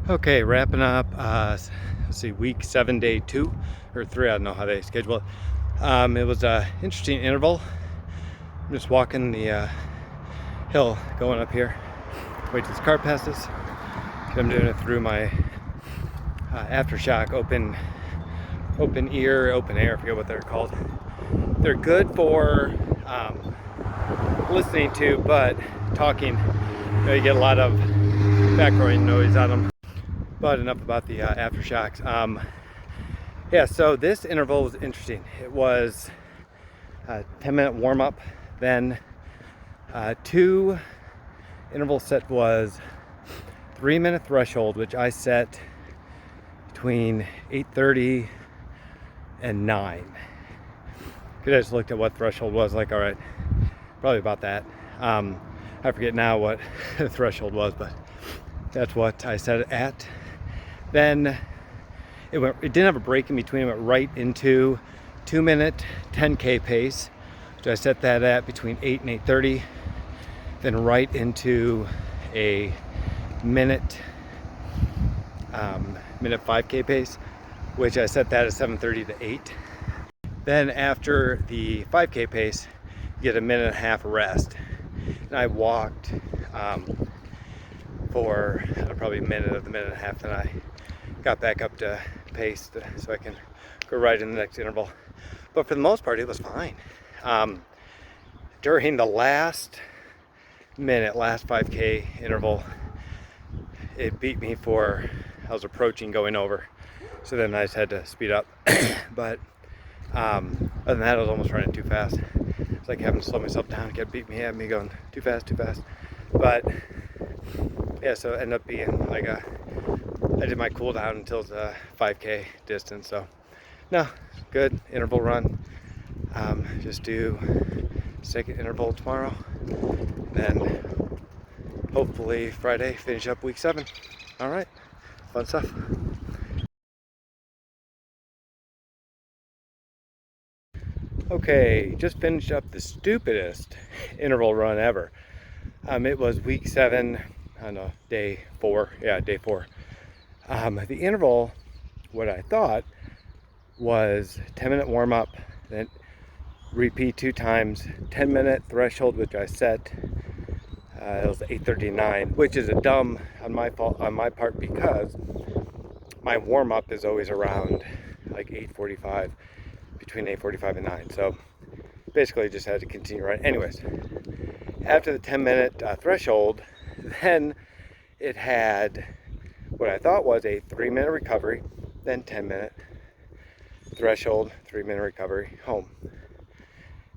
Okay, wrapping up, let's see, week 7, day 2 or 3, I don't know how they schedule it. It was an interesting interval. I'm just walking the hill going up here. Wait till this car passes. I'm doing it through my aftershock open air, I forget what they're called. They're good for listening to, but talking, you get a lot of background noise on them. But enough about the aftershocks. Yeah, so this interval was interesting. It was a 10-minute warm-up, then 2 interval set was 3-minute threshold, which I set between 8:30 and 9. Because I just looked at what threshold was, like, all right, probably about that. I forget now what the threshold was, but that's what I set it at. Then it didn't have a break in between. It went right into 2-minute 10K pace. So I set that at between 8 and 8:30. Then right into a minute 5K pace, which I set that at 7:30 to 8. Then after the 5K pace, you get a minute and a half rest. And I walked for probably a minute and a half, then I got back up to pace so I can go right in the next interval. But for the most part, it was fine. During the last 5K interval, it beat me I was approaching going over. So then I just had to speed up. But other than that, I was almost running too fast. It's like having to slow myself down, kept beating me going too fast. But yeah, so it ended up being like I did my cool down until the 5K distance. So no, good interval run. Just do second interval tomorrow, then hopefully Friday finish up week 7. All right, fun stuff. Okay, just finished up the stupidest interval run ever. It was week 7, I don't know, day 4. Yeah, day 4. The interval, what I thought was 10-minute warm up, then repeat 2 times, 10-minute threshold, which I set. It was 8:39, which is a dumb on my part, because my warm up is always around like 8:45, between 8:45 and 9. So basically, just had to continue right. Anyways, after the 10-minute threshold, then it had what I thought was a 3-minute recovery, then 10-minute threshold, 3-minute recovery, home.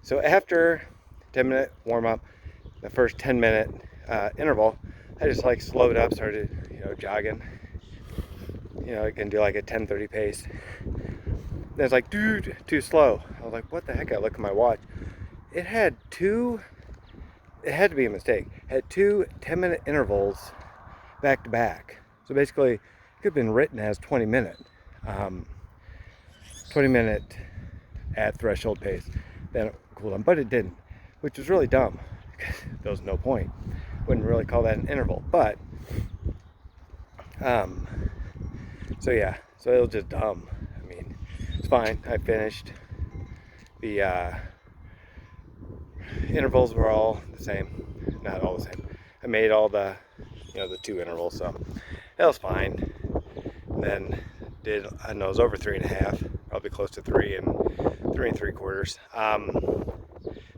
So after 10-minute warm up, the first 10-minute interval, I just like slowed up, started jogging. I can do like a 10:30 pace. Then it's like, dude, too slow. I was like, what the heck? I look at my watch. It had to be a mistake. It had 2 10-minute intervals back to back. So basically, it could have been written as 20-minute. 20-minute at threshold pace. Then cool down, but it didn't, which was really dumb. There was no point. Wouldn't really call that an interval, but so yeah, so it was just dumb. I mean, it's fine. I finished. The intervals were all the same, not all the same. I made all the the 2 intervals, so that was fine. And then did, I know, it was over 3.5, probably close to 3 and 3 3/4.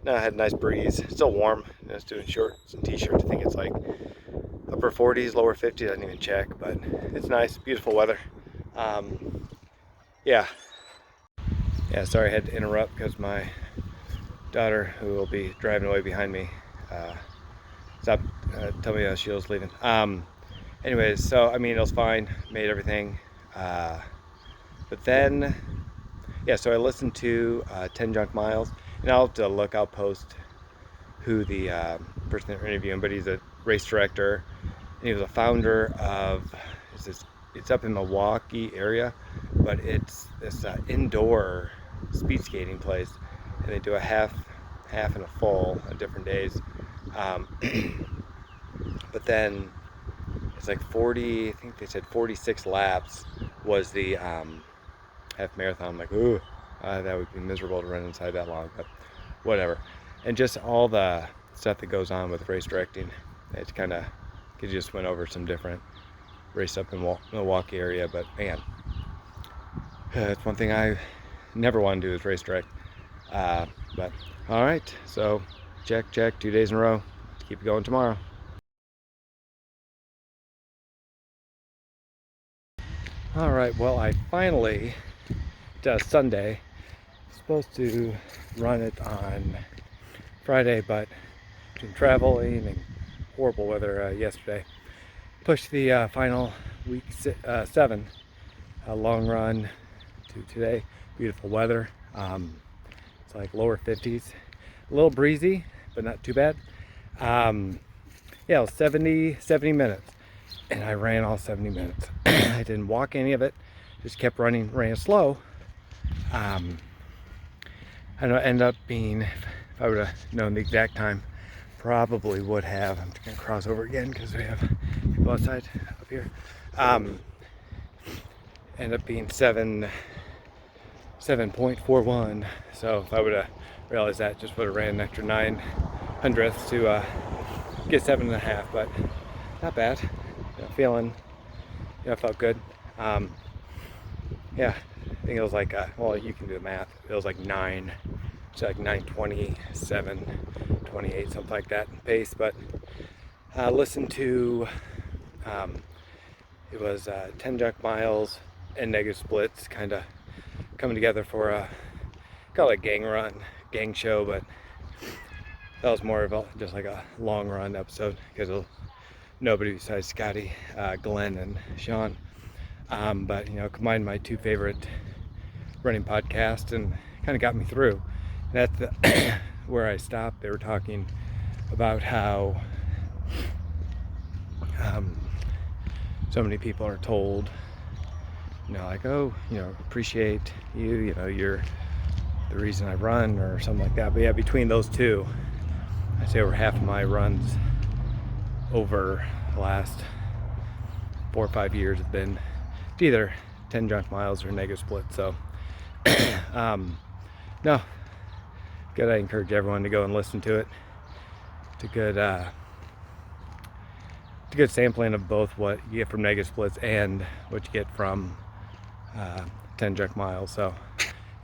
Now I had a nice breeze, still warm. I was doing shorts and t-shirts. I think it's like upper 40s, lower 50s. I didn't even check, but it's nice, beautiful weather. Yeah. Sorry I had to interrupt because my daughter, who will be driving away behind me, stopped telling me she was leaving. Anyways, so I mean, it was fine, made everything. But then, so I listened to 10 Junk Miles, and I'll have to look, I'll post who the person they're interviewing, but he's a race director, and he was a founder of, it's up in Milwaukee area, but it's this indoor speed skating place, and they do a half and a full on different days. But then it's like 40, I think they said 46 laps was the half marathon. I'm like, ooh, that would be miserable to run inside that long, but whatever. And just all the stuff that goes on with race directing. It's kind of, you just went over some different race up in Milwaukee area, but man, that's one thing I never want to do is race direct. But all right, so check, 2 days in a row. Keep it going tomorrow. All right, well, I finally, Sunday, supposed to run it on Friday, but between traveling and horrible weather yesterday, pushed the final week 7 long run to today. Beautiful weather. It's like lower 50s, a little breezy, but not too bad. Yeah, it was 70 minutes, and I ran all 70 minutes. I didn't walk any of it, just kept running, ran slow. I know it ended up being, if I would have known the exact time, probably would have. I'm just gonna cross over again because we have people outside up here. Ended up being 7.41. So if I would have realized that, just would have ran an extra 9/100ths to get 7.5, but not bad. Feeling, felt good. Yeah, I think it was like, well, you can do the math. It was like 9:27, 28, something like that pace. But listened to, it was 10 junk miles and negative splits, kind of coming together for a, call it gang run, gang show, but that was more of just like a long run episode because of nobody besides Scotty, Glenn, and Sean. But combined my two favorite running podcasts and kind of got me through. And that's where I stopped. They were talking about how so many people are told, like, oh, appreciate you, you're the reason I run or something like that. But yeah, between those two, I'd say over half of my runs over the last 4 or 5 years have been either 10 junk miles or negative split. So no, good. I encourage everyone to go and listen to it. It's a good sampling of both what you get from negative splits and what you get from 10 junk miles. So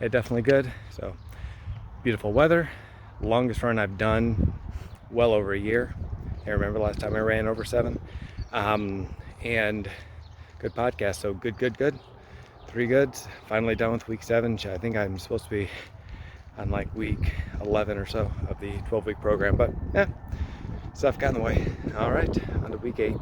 yeah, definitely good. So beautiful weather, longest run I've done, well over a year. I remember last time I ran over 7. And good podcast. So good. 3 goods. Finally done with week 7. I think I'm supposed to be on like week 11 or so of the 12-week program, but yeah, stuff got in the way. All right, on to week 8.